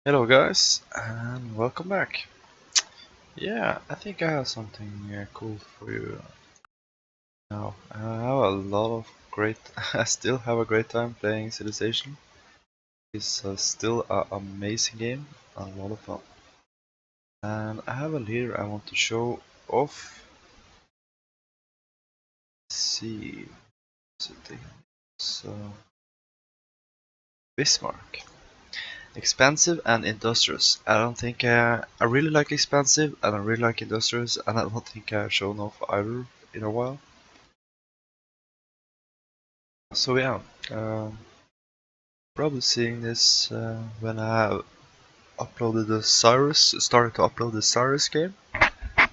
Hello guys, and welcome back. Yeah, I think I have something cool for you now. I have a lot of great, I still have a great time playing Civilization. It's still an amazing game, a lot of fun. And I have a leader I want to show off. Let's see, something. So, Bismarck. Expansive and industrious. I don't think I really like expansive and I really like industrious, and I don't think I've shown off either in a while. So yeah, um, probably seeing this when I have uploaded the Cyrus, started to upload the Cyrus game,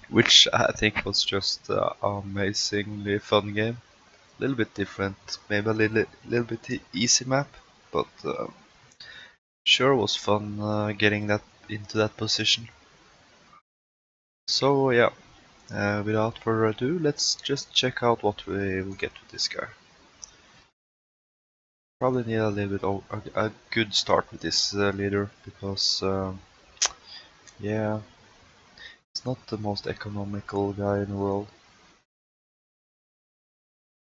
which I think was just an amazingly fun game. A little bit different, maybe a little bit easy map, but sure was fun getting that into that position. So yeah, without further ado, let's just check out what we will get with this guy. Probably need a little bit of a good start with this leader because yeah, it's not the most economical guy in the world.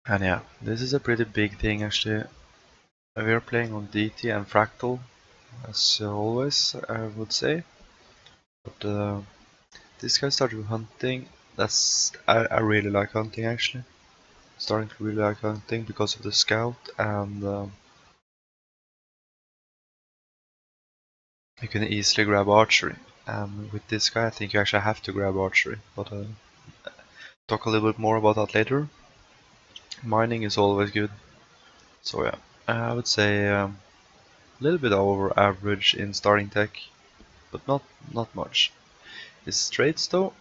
And yeah, this is a pretty big thing actually. We are playing on Deity and Fractal, as always, I would say. But this guy started with hunting. I really like hunting actually. Starting to really like hunting because of the scout, and you can easily grab archery. And with this guy, I think you actually have to grab archery. But talk a little bit more about that later. Mining is always good. So yeah, I would say a little bit over average in starting tech, but not much. His traits though,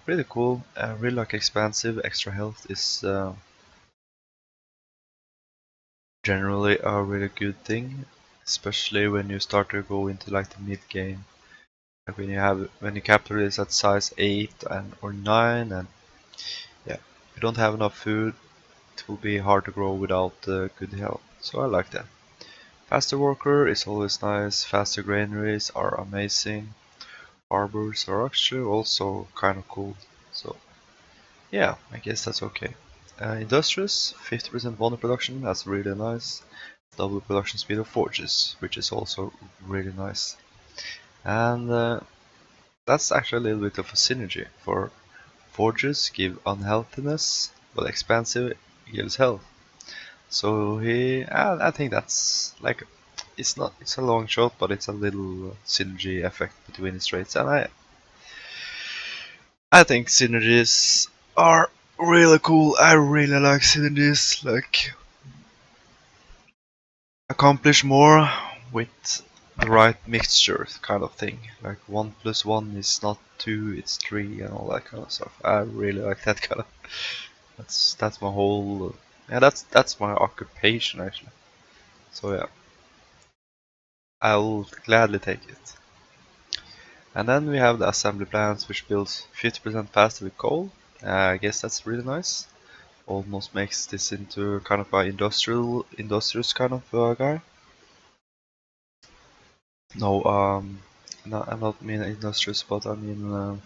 pretty cool. Really like expansive. Extra health is generally a really good thing, especially when you start to go into like the mid game. Like when you capture this at size 8 and or 9, and yeah, if you don't have enough food, it will be hard to grow without good health. So I like that. Faster worker is always nice. Faster granaries are amazing. Harbors are actually also kind of cool. So yeah, I guess that's okay. Industrious, 50% wonder production, that's really nice. Double production speed of forges, which is also really nice. And that's actually a little bit of a synergy, for forges give unhealthiness, but expansive gives health. So I think that's like, it's a long shot, but it's a little synergy effect between the traits, and I think synergies are really cool. I really like synergies, like accomplish more with the right mixture kind of thing. Like 1 plus 1 is not 2, it's 3 and all that kind of stuff. I really like that kind of. That's my whole. Yeah, that's my occupation actually. So yeah, I'll gladly take it. And then we have the assembly plants, which builds 50% faster with coal. I guess that's really nice. Almost makes this into kind of a industrious kind of guy. No, no, I not mean industrious, but I mean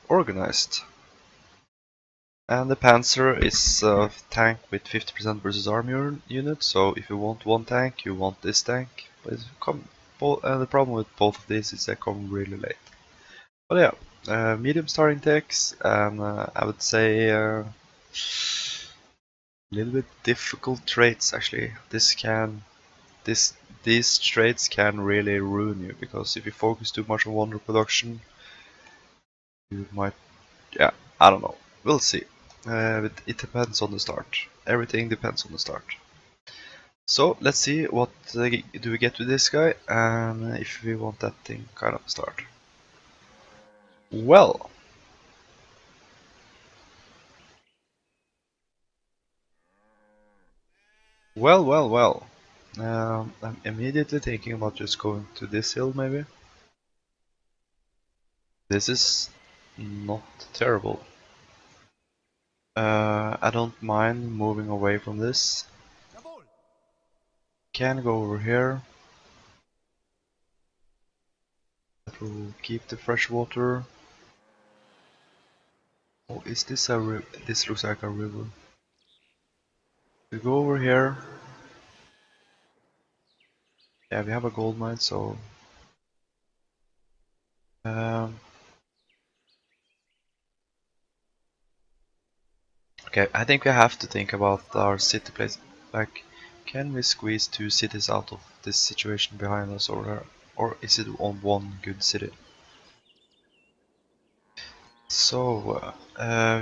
organized. And the Panzer is a tank with 50% versus armor unit, so if you want one tank, you want this tank. But the problem with both of these is they come really late. But yeah, medium starting techs, and I would say a little bit difficult traits actually. This these traits can really ruin you, because if you focus too much on wonder production, you might, yeah, I don't know. We'll see. It depends on the start. Everything depends on the start. So let's see what do we get with this guy, and if we want that thing kind of start. Well, well. I'm immediately thinking about just going to this hill maybe. This is not terrible. I don't mind moving away from this. Can go over here. that will keep the fresh water. Oh, is this a river? This looks like a river. We go over here. Yeah, we have a gold mine, so okay, I think we have to think about our city place. Like, can we squeeze 2 cities out of this situation behind us, or is it on one good city? So,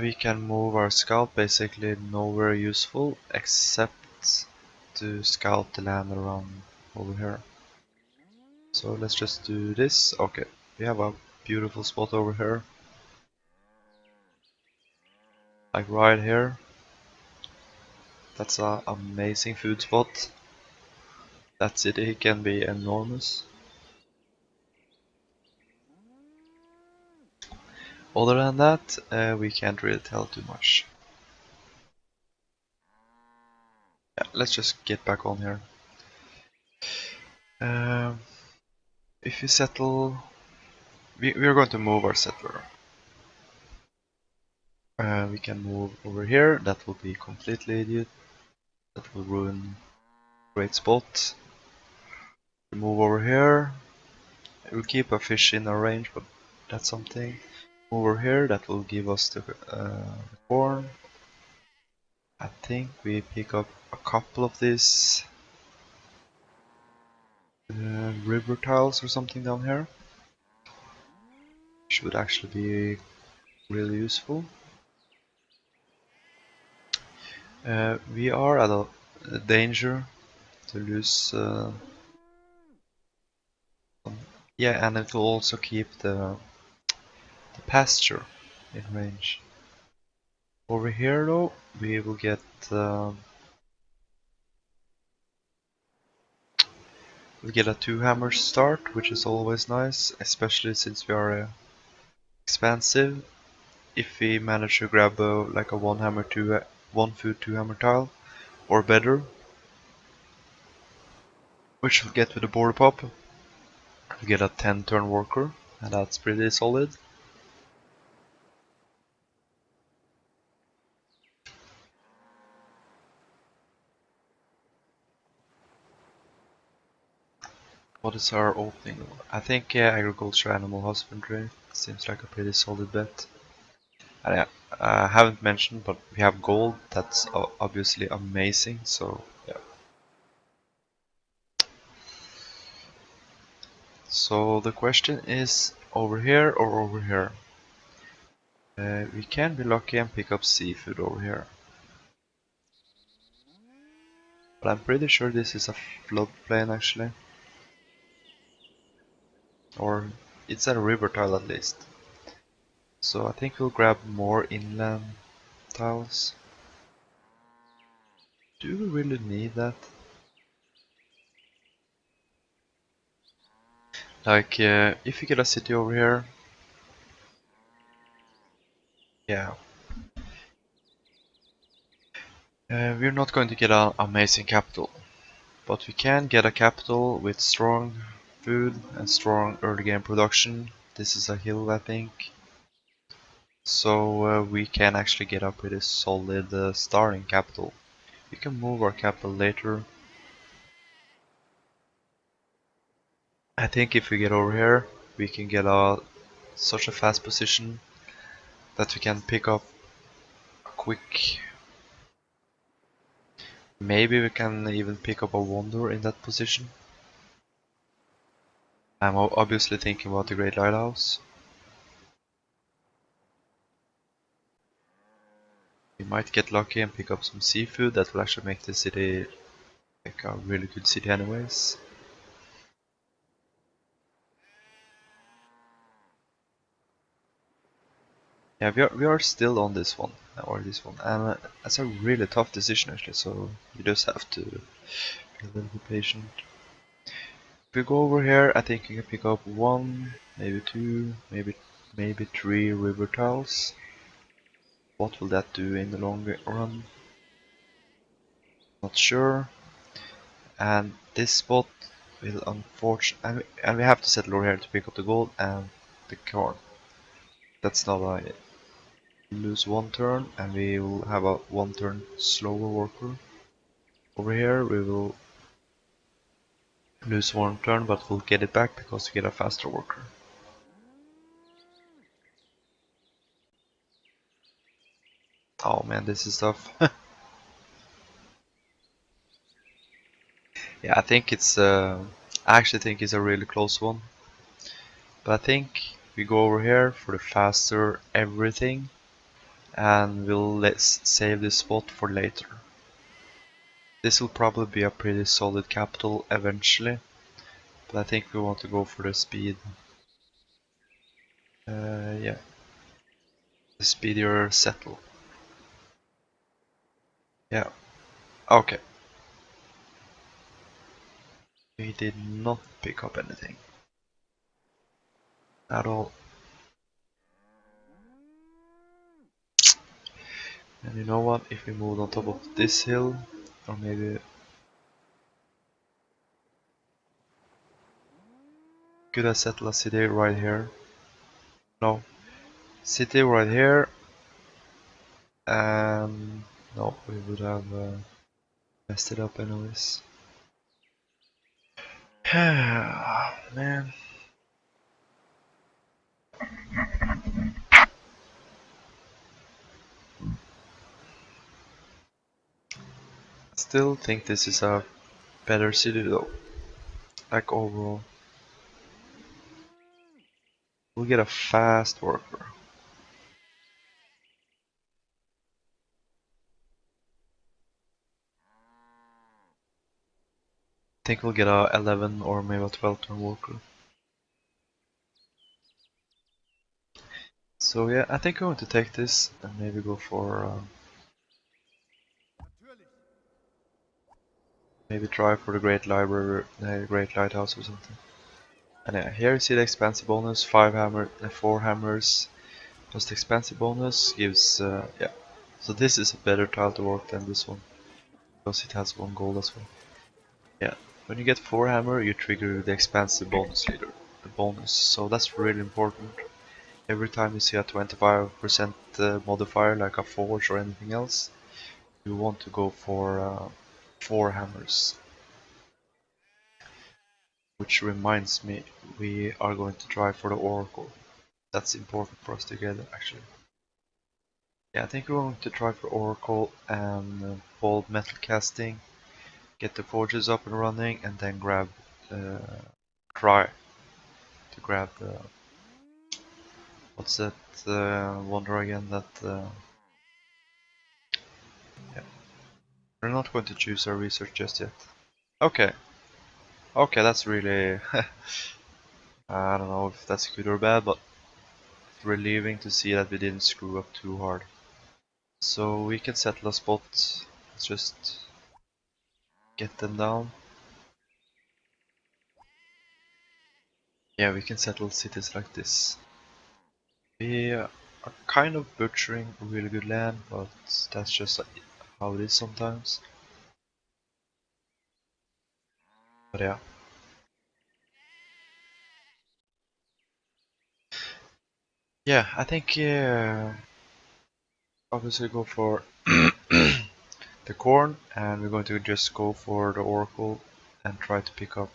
we can move our scout basically nowhere useful except to scout the land around over here. So let's just do this. Okay, we have a beautiful spot over here. Like right here. That's an amazing food spot. That city can be enormous. Other than that, we can't really tell too much. Yeah, let's just get back on here. If you settle, we are going to move our settler. We can move over here. That will be completely idiot. That will ruin great spot. We move over here. We'll keep a fish in our range, but that's something. Over here, that will give us the corn. I think we pick up a couple of these river tiles or something down here. Should actually be really useful. We are at a danger to lose. Yeah, and it will also keep the pasture in range. Over here, though, we will get. We get a 2-hammer start, which is always nice, especially since we are expansive. If we manage to grab like a 1 food 2-hammer tile, or better, which we'll get with the border pop, we get a 10-turn worker, and that's pretty solid. What is our opening? I think agriculture, animal husbandry seems like a pretty solid bet. And I haven't mentioned, but we have gold. That's obviously amazing. So yeah. So the question is over here or over here. We can be lucky and pick up seafood over here. But I'm pretty sure this is a floodplain actually. Or it's a river tile at least. So I think we'll grab more inland tiles. Do we really need that? Like, if you get a city over here, yeah. We're not going to get an amazing capital, but we can get a capital with strong food and strong early game production. This is a hill, I think. So we can actually get a pretty solid starting capital. We can move our capital later. I think if we get over here, we can get such a fast position that we can pick up a quick. Maybe we can even pick up a wonder in that position. I'm obviously thinking about the Great Lighthouse. We might get lucky and pick up some seafood that will actually make the city like a really good city anyways. Yeah, we are still on this one, and it's a really tough decision actually, so you just have to be a little bit patient. If we go over here, I think you can pick up 1, maybe 2, maybe 3 river tiles. What will that do in the long run? Not sure. And this spot, will unfortunately, and we have to settle over here to pick up the gold and the corn. That's not it. We lose one turn and we will have a 1 turn slower worker. Over here we will lose 1 turn, but we'll get it back because we get a faster worker. Oh man, this is tough. Yeah, I think it's I actually think it's a really close one. But I think we go over here for the faster everything, and let's save this spot for later. This will probably be a pretty solid capital eventually, but I think we want to go for the speed. Yeah, the speedier settle. Yeah, okay. We did not pick up anything at all. And you know what, if we moved on top of this hill, or maybe could I settle a city right here? No, city right here, and no, we would have messed it up anyways. Man. Still think this is a better city though. Like overall. We'll get a fast worker. I think we'll get a 11 or maybe a 12 turn worker. So yeah, I think I'm going to take this and maybe go for maybe try for the Great Library, the Great Lighthouse or something. And yeah, here you see the expansive bonus, 4 hammers plus the expansive bonus gives yeah. So this is a better tile to work than this one because it has 1 gold as well. Yeah, when you get 4 hammer, you trigger the expansive bonus leader, the bonus. So that's really important. Every time you see a 25% modifier like a forge or anything else, you want to go for 4 hammers. Which reminds me, we are going to try for the oracle. That's important for us to get actually. Yeah, I think we're going to try for oracle and bold metal casting, get the forges up and running, and then try to grab the what's that wonder again that yeah. We're not going to choose our research just yet. Okay. Okay, that's really I don't know if that's good or bad, but relieving to see that we didn't screw up too hard. So we can settle a spot. Let's just get them down. Yeah, we can settle cities like this. We are kind of butchering a really good land, but that's just how it is sometimes. But yeah. Yeah, I think obviously go for the corn, and we're going to just go for the oracle and try to pick up.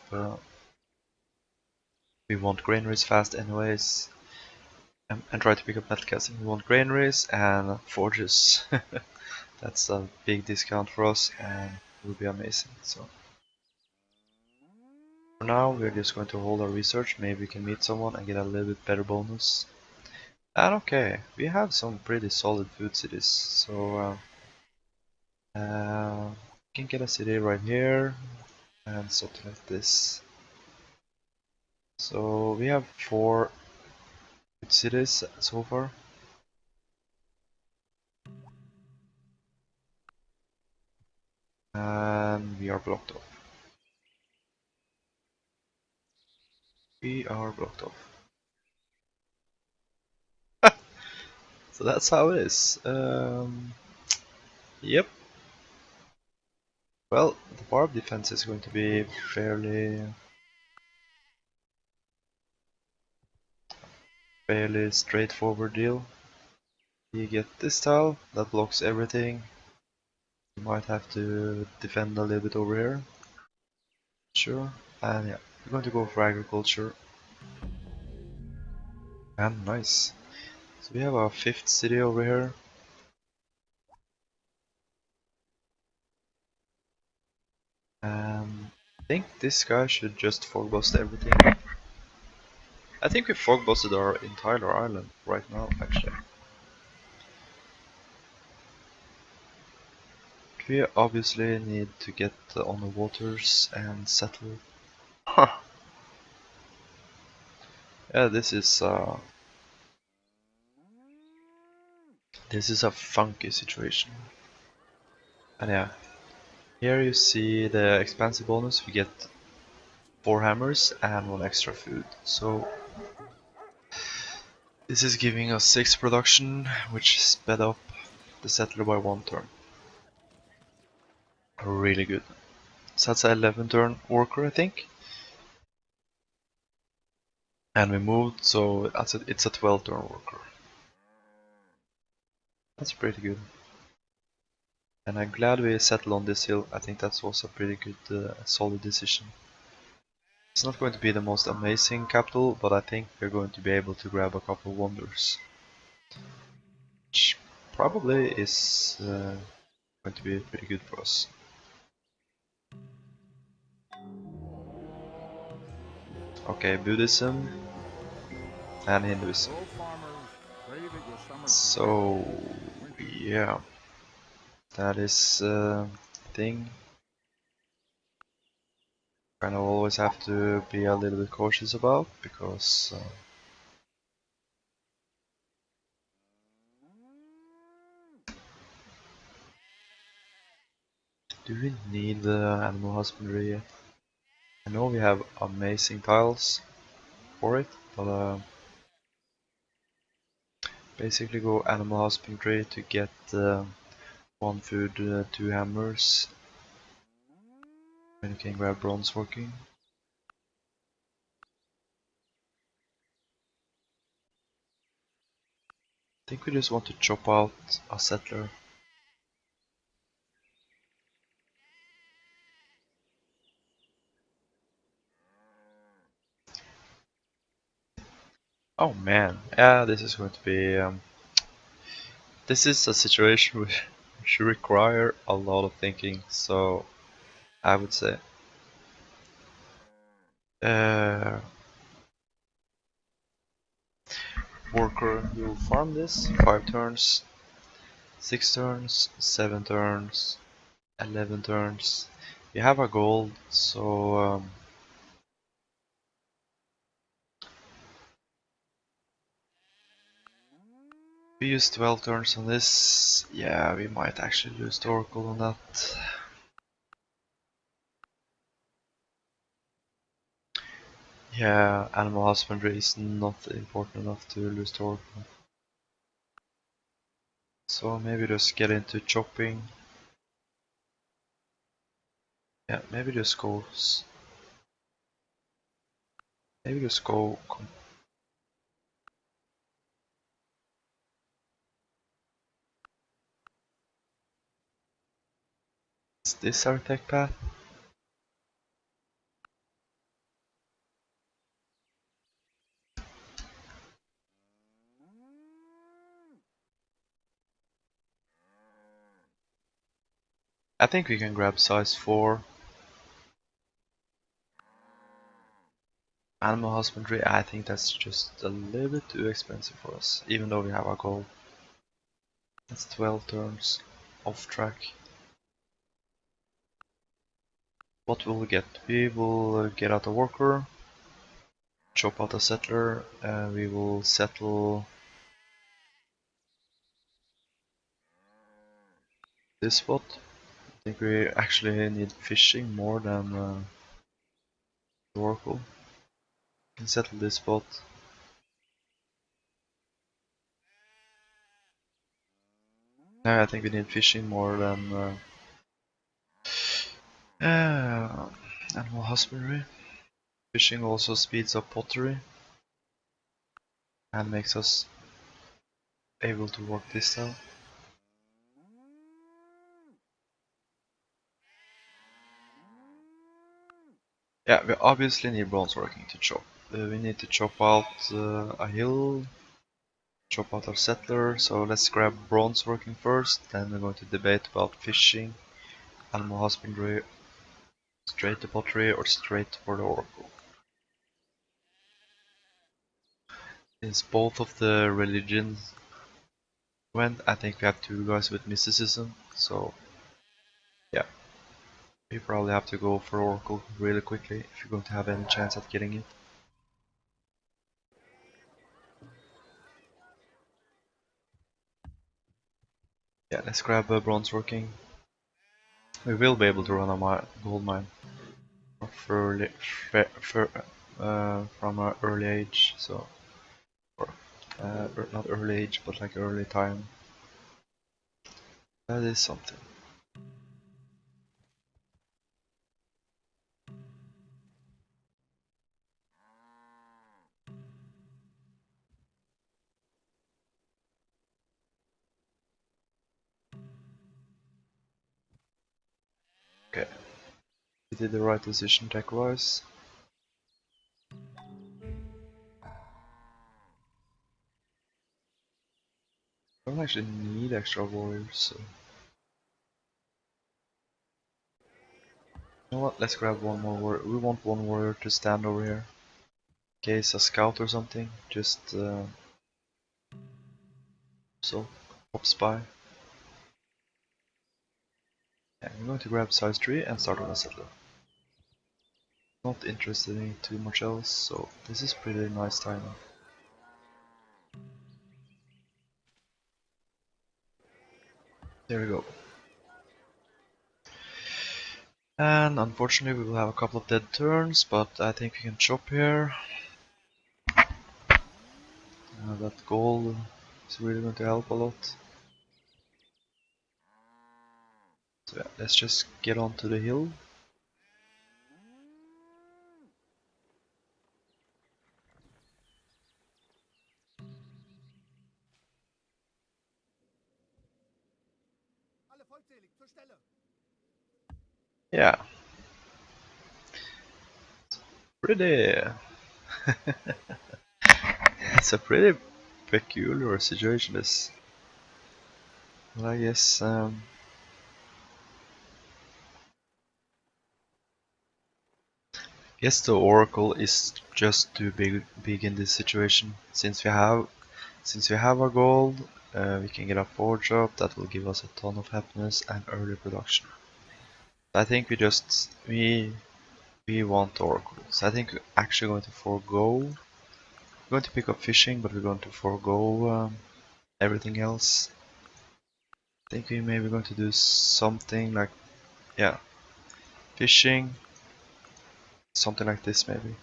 We want granaries fast anyways, and try to pick up metal casting. We want granaries and forges. That's a big discount for us and it will be amazing. So for now we're just going to hold our research. Maybe we can meet someone and get a little bit better bonus. And okay, we have some pretty solid food cities. So we can get a city right here and something like this. So we have 4 food cities so far. And we are blocked off. We are blocked off. So that's how it is. Yep. Well, the barb defense is going to be fairly Fairly straightforward deal. You get this tile that blocks everything. You might have to defend a little bit over here. Sure. And yeah, we're going to go for agriculture. And nice. So we have our 5th city over here. I think this guy should just fog bust everything. I think we fog busted our entire island right now, actually. We obviously need to get on the waters and settle. Yeah, this is a funky situation. And yeah, here you see the expansive bonus. We get 4 hammers and 1 extra food. So this is giving us 6 production, which sped up the settler by 1 turn. Really good. So that's an 11 turn worker, I think. And we moved, so it's a 12 turn worker. That's pretty good. And I'm glad we settled on this hill. I think that was a pretty good, solid decision. It's not going to be the most amazing capital, but I think we're going to be able to grab a couple wonders. Which probably is going to be pretty good for us. Okay, Buddhism and Hinduism. So yeah, that is a thing. Kind of always have to be a little bit cautious about, because do we need animal husbandry yet? I know we have amazing tiles for it, but basically go animal husbandry to get 1 food, 2 hammers, and you can grab bronze working. I think we just want to chop out a settler. Oh man, yeah, this is going to be this is a situation which should require a lot of thinking, so I would say worker, you will farm this 5 turns, 6 turns, 7 turns, 11 turns. You have a gold, so we use 12 turns on this. Yeah, we might actually lose the Oracle on that. Yeah, animal husbandry is not important enough to lose the Oracle. So maybe just get into chopping. Yeah, maybe just go. Maybe just go. Is this our tech path? I think we can grab size 4. Animal husbandry, I think that's just a little bit too expensive for us, even though we have our goal. That's 12 turns off track. What will we get? We will get out a worker, chop out a settler, and we will settle this spot. I think we actually need fishing more than the oracle. We can settle this spot. No, I think we need fishing more than animal husbandry. Fishing also speeds up pottery. and makes us able to work this out. Yeah, we obviously need bronze working to chop. We need to chop out a hill, chop out our settler, so let's grab bronze working first, then we're going to debate about fishing, animal husbandry, straight to pottery or straight for the oracle. Since both of the religions went, I think we have two guys with mysticism, so yeah. We probably have to go for oracle really quickly if you're going to have any chance at getting it. Yeah, let's grab a bronze working. We will be able to run a gold mine from an early age, so or not early age, but like early time. That is something. Okay, we did the right decision tech-wise. I don't actually need extra warriors, so you know what? Let's grab one more warrior. We want one warrior to stand over here, in case a scout or something just so pops by. Yeah, I'm going to grab size 3 and start on a settler. Not interested in too much else, so this is pretty nice timing. There we go. And unfortunately we will have a couple of dead turns, but I think we can chop here. That gold is really going to help a lot. So yeah, let's just get onto the hill. Yeah. Pretty. It's a pretty peculiar situation, this. Well, I guess the Oracle is just too big in this situation. Since we have our gold, we can get a forge up that will give us a ton of happiness and early production. I think we want Oracle. So I think we're actually going to forego. We're going to pick up fishing, but we're going to forego everything else. I think we maybe going to do something like, yeah, fishing, something like this maybe.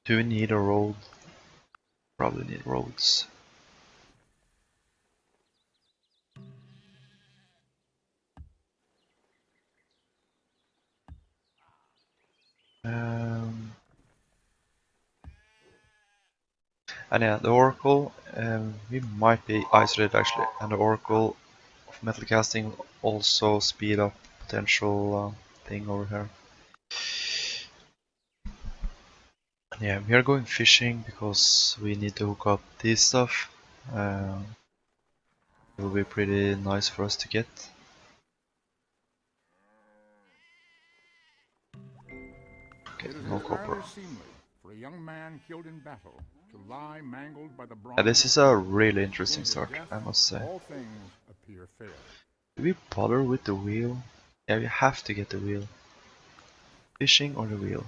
Do we need a road? Probably need roads. And yeah, the Oracle, we might be isolated actually, and the Oracle of metal casting also speed up potential thing over here. And yeah, we are going fishing because we need to hook up this stuff. It will be pretty nice for us to get. Okay, no copper. For a young man killed in battle to lie mangled by the Yeah, this is a really interesting in his start, death, I must say. all things appear fair. Do we bother with the wheel? Yeah, we have to get the wheel. Fishing or the wheel?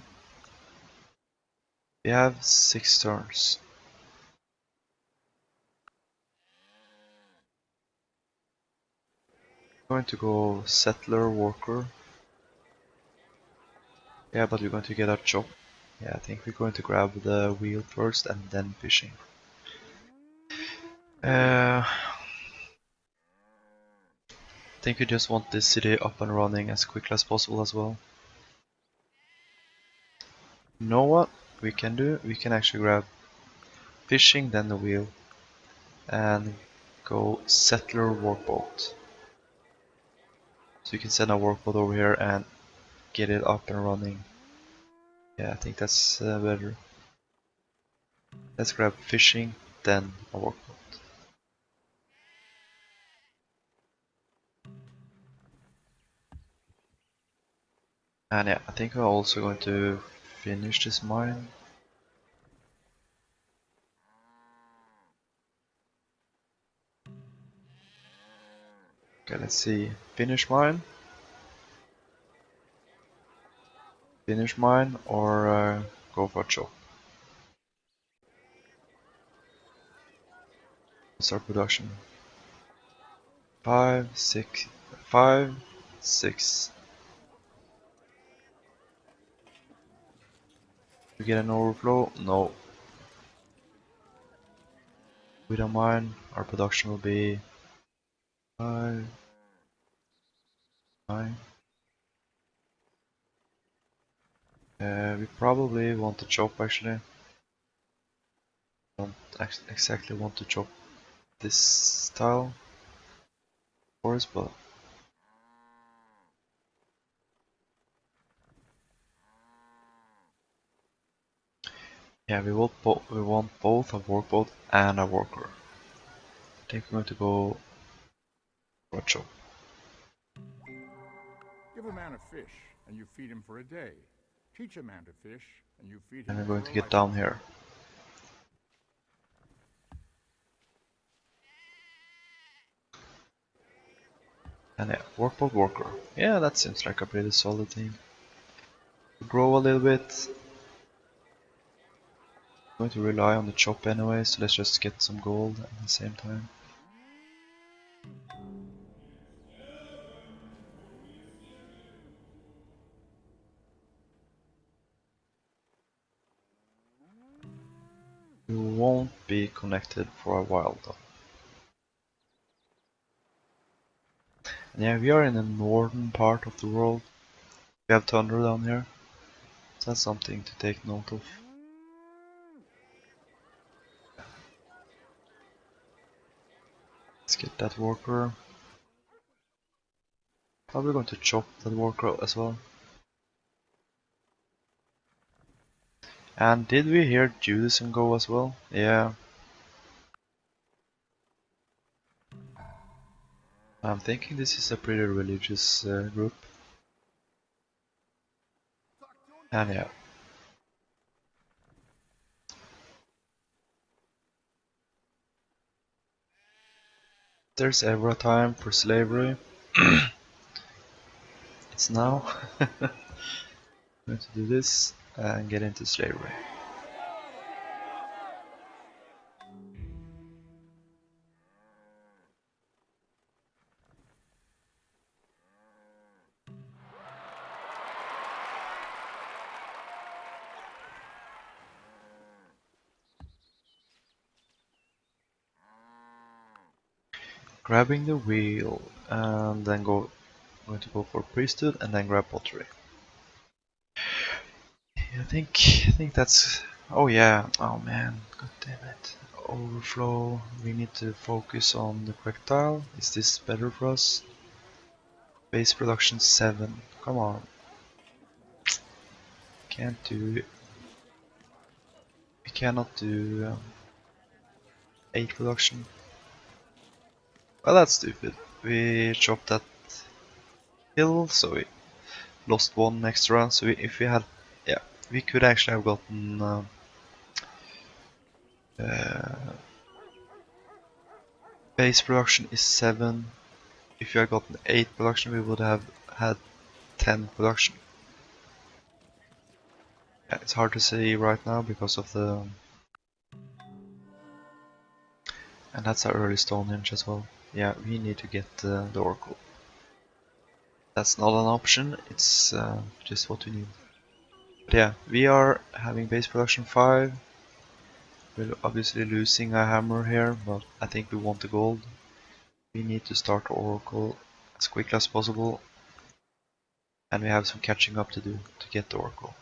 We have 6 turns. I'm going to go settler worker. Yeah, but we're going to get our chop. Yeah, I think we're going to grab the wheel first and then fishing. I think we just want this city up and running as quickly as possible as well. You know what? we can do, we can actually grab fishing, then the wheel, and go settler workboat. So you can send a workboat over here and get it up and running. Yeah, I think that's better. Let's grab fishing, then a workboat. And yeah, I think we're also going to finish this mine. Okay, let's see. Finish mine, or go for a chop. Start production. 5, 6, 5, 6. We get an overflow? No. With a mine, our production will be 5, 9. We probably want to chop actually. Don't exactly want to chop this style, of course, but yeah, we want both a workboat and a worker. I think we're going to go for a chop. Give a man a fish, and you feed him for a day. Teach a man to fish, and you feed And him we're for going a to get down lifetime. here. And yeah, workboat worker. Yeah, that seems like a pretty solid thing. Grow a little bit. I'm going to rely on the chop anyway, so let's just get some gold at the same time. We won't be connected for a while though. And yeah, we are in the northern part of the world. We have thunder down here. So that's something to take note of. Let's get that worker. Probably going to chop that worker as well. And did we hear Judaism go as well? Yeah. I'm thinking this is a pretty religious group. And yeah. There's ever a time for slavery. It's now. I'm going to do this and get into slavery. Grabbing the wheel and then going to go for priesthood and then grab pottery. I think that's. Oh yeah. Oh man. God damn it. Overflow. We need to focus on the Fractal. Is this better for us? Base production 7. Come on. Can't do. We cannot do 8 production. Well, that's stupid. We chopped that hill, so we lost 1 extra. So if we had, yeah, we could actually have gotten base production is 7. If you had gotten 8 production, we would have had 10 production. Yeah, it's hard to say right now because of the. And that's our early Stonehenge as well. Yeah, we need to get the Oracle. That's not an option, it's just what we need. But yeah, we are having base production 5. We're obviously losing a hammer here, but I think we want the gold. We need to start Oracle as quickly as possible. And we have some catching up to do to get the Oracle.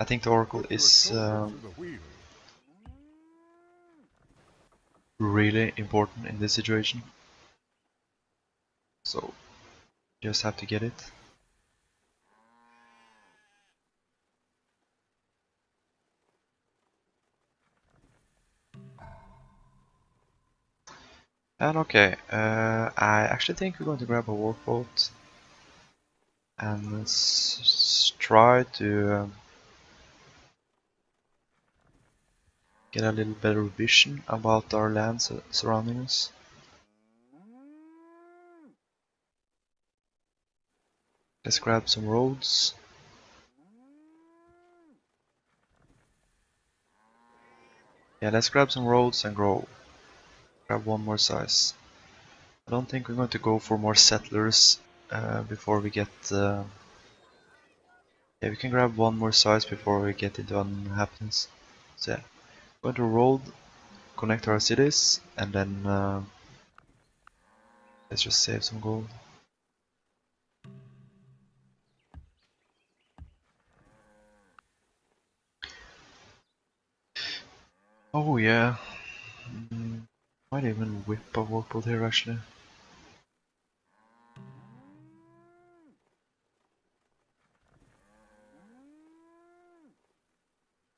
I think the Oracle Put your is shoulder to the wheel. really important in this situation. So just have to get it. And okay, I actually think we're going to grab a workboat and let's try to get a little better vision about our land surrounding us. Let's grab some roads. Yeah, let's grab some roads and grow. Grab one more size. I don't think we're going to go for more settlers before we get... yeah, we can grab one more size before we get into unhappiness. So yeah, going to road, connect our cities, and then let's just save some gold. Oh yeah, might even whip a workboat here actually.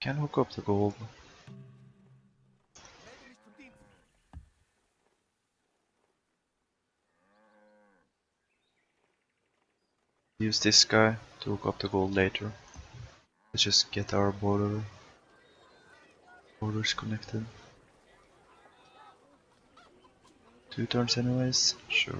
Can hook up the gold. Use this guy to hook up the gold later. Let's just get our borders connected. 2 turns anyways? Sure.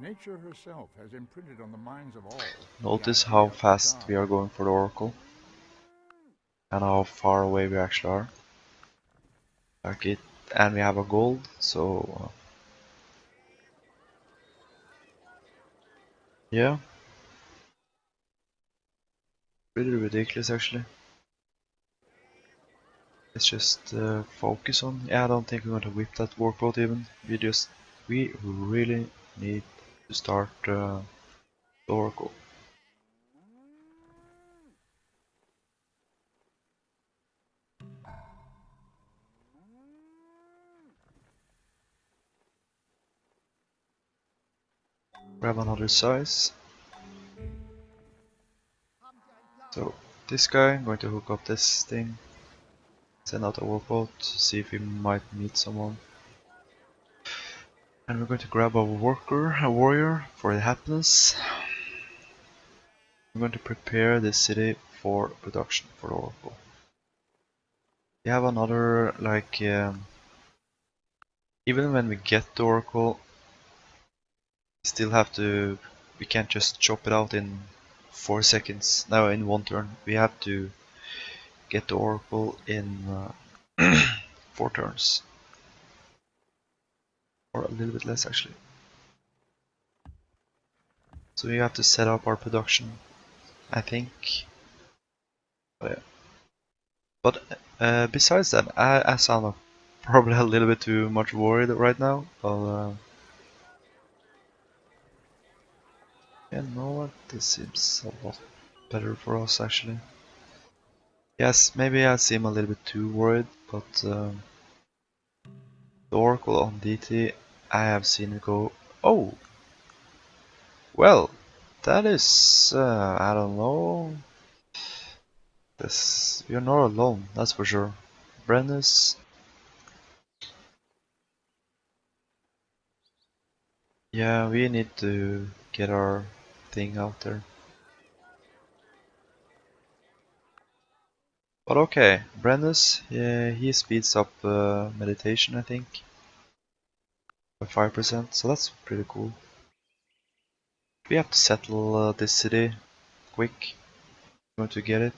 Nature herself has imprinted on the minds of all Notice the how idea of fast God. we are going for the Oracle. And how far away we actually are. Like it, and we have a gold, so yeah, pretty ridiculous actually. Let's just focus on. Yeah, I don't think we're going to whip that workboat even. We really need to start the Oracle. Grab another size. So this guy, I'm going to hook up this thing. Send out a workboat, see if we might meet someone. And we're going to grab a warrior for the happiness. I'm going to prepare the city for production for the Oracle. We have another, like, even when we get the Oracle, we still have to, we can't just chop it out in 4 seconds, no, in 1 turn. We have to get the Oracle in 4 turns. Or a little bit less actually. So we have to set up our production, I think. But yeah. But besides that, I sound probably a little bit too much worried right now. But yeah, know what? This seems a lot better for us actually. Yes, maybe I seem a little bit too worried, but the Oracle on Deity, I have seen it go. Oh, well, that is I don't know. This you're not alone, that's for sure. Brennus, yeah, we need to get our thing out there. But okay, Brennus, yeah, he speeds up meditation, I think, by 5%, so that's pretty cool. We have to settle this city quick. We're going to get it.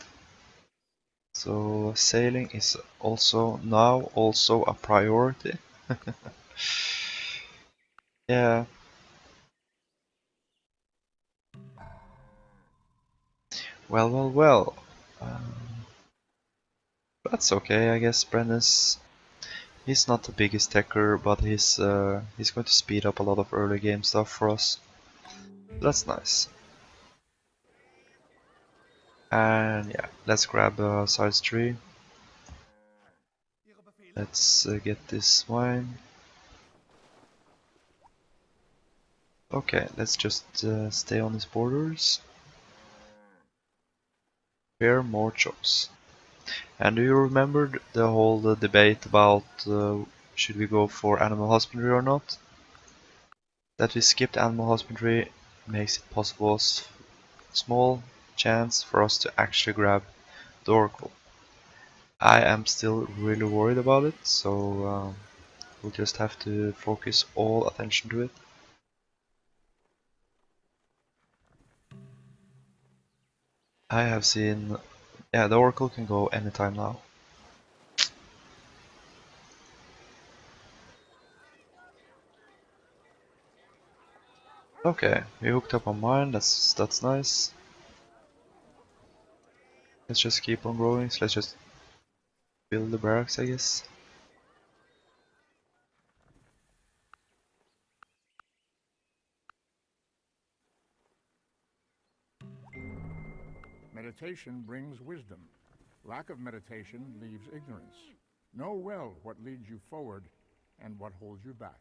So sailing is also now also a priority. Yeah. Well. That's okay, I guess. Brennus. He's not the biggest techer, but he's going to speed up a lot of early game stuff for us. That's nice. And yeah, let's grab a size tree. Let's get this wine. Okay, let's just stay on his borders. Prepare more chops. And do you remember the whole debate about should we go for animal husbandry or not? That we skipped animal husbandry makes it possible, small chance for us to actually grab the oracle. I am still really worried about it, so we'll just have to focus all attention to it. I have seen, yeah, the oracle can go anytime now. Okay, we hooked up on mine, that's nice. Let's just keep on growing, so let's just build the barracks, I guess. Meditation brings wisdom. Lack of meditation leaves ignorance. Know well what leads you forward and what holds you back.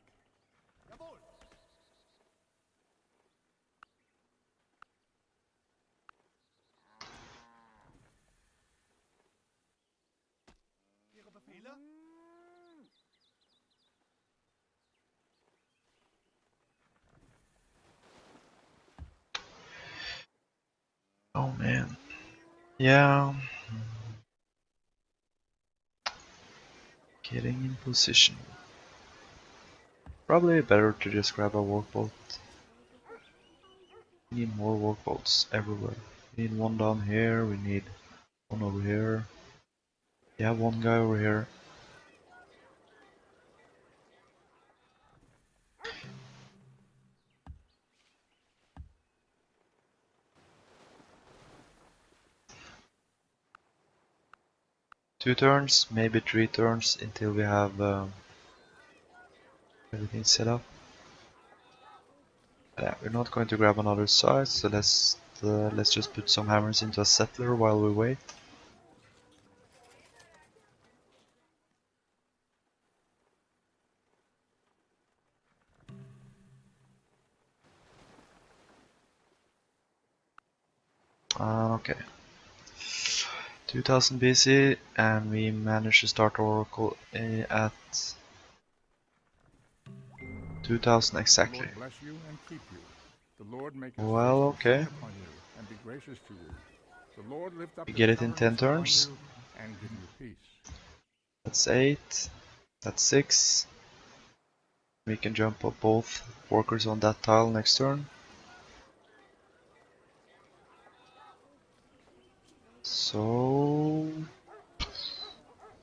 Oh man. Yeah. Getting in position. Probably better to just grab a workboat. We need more workboats everywhere. We need one down here, we need one over here. Yeah, one guy over here. Two turns, maybe 3 turns until we have everything set up. Yeah, we're not going to grab another site, so let's just put some hammers into a settler while we wait. Okay. 2000 BC, and we managed to start Oracle at 2000 exactly. The Lord bless you and keep you. The Lord make his Well, face to okay. shine upon you and be gracious to you. The Lord lift up We his get it in 10 countenance upon turns. you and give you peace. That's 8. That's 6. We can jump up both workers on that tile next turn. So,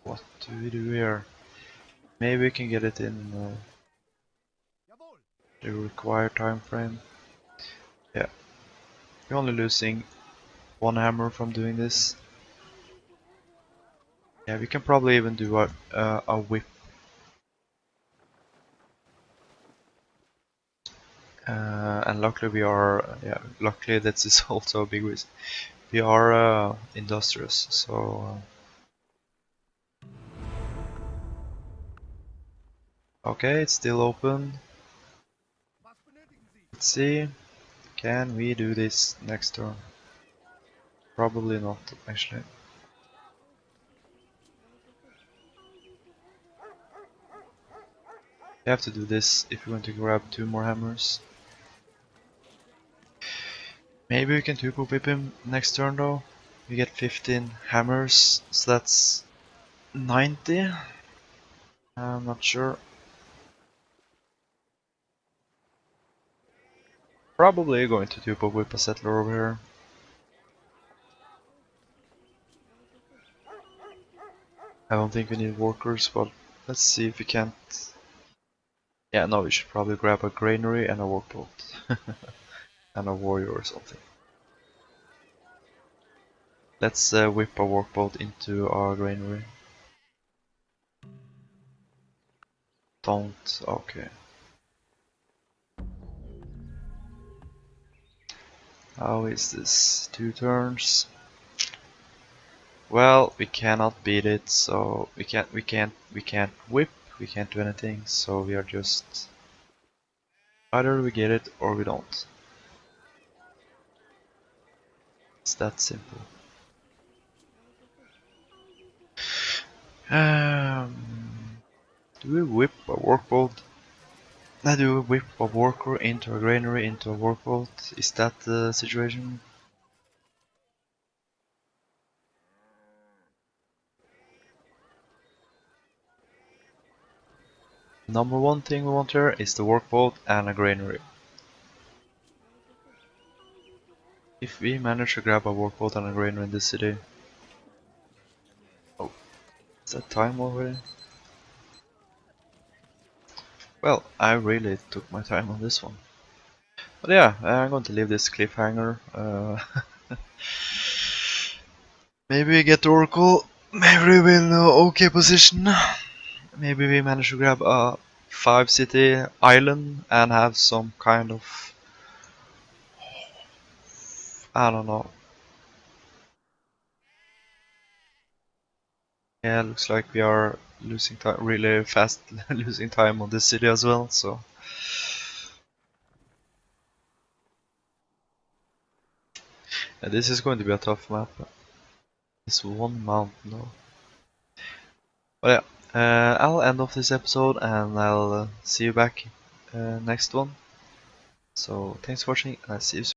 what do we do here? Maybe we can get it in the required time frame. Yeah, we're only losing one hammer from doing this. Yeah, we can probably even do a whip. And luckily we are, yeah, luckily that is also a big risk. We are industrious, so okay, it's still open. Let's see, can we do this next turn? Probably not, actually. We have to do this if we want to grab 2 more hammers. Maybe we can 2-pop whip him next turn though. We get 15 hammers, so that's 90. I'm not sure. Probably going to 2-pop whip a settler over here. I don't think we need workers, but let's see if we can't. Yeah, no, we should probably grab a granary and a workboat. And a warrior or something. Let's whip a workboat into our granary. don't. Okay. How is this? 2 turns. Well, we cannot beat it, so we can't whip, we can't do anything, so we are just either we get it or we don't. It's that simple. Do we whip a workboat? Do we whip a worker into a granary into a workboat? Is that the situation? Number one thing we want here is the workboat and a granary. If we manage to grab a workboat and a granary in this city... Oh, is that time already? Well, I really took my time on this one. But yeah, I'm going to leave this cliffhanger. Maybe we get the Oracle, maybe we will know okay position. Maybe we manage to grab a 5 city island and have some kind of... I don't know. Yeah, looks like we are losing time really fast, losing time on this city as well, so... Yeah, this is going to be a tough map. It's one mountain though. But yeah, I'll end off this episode and I'll see you back next one. So thanks for watching and I'll see you soon.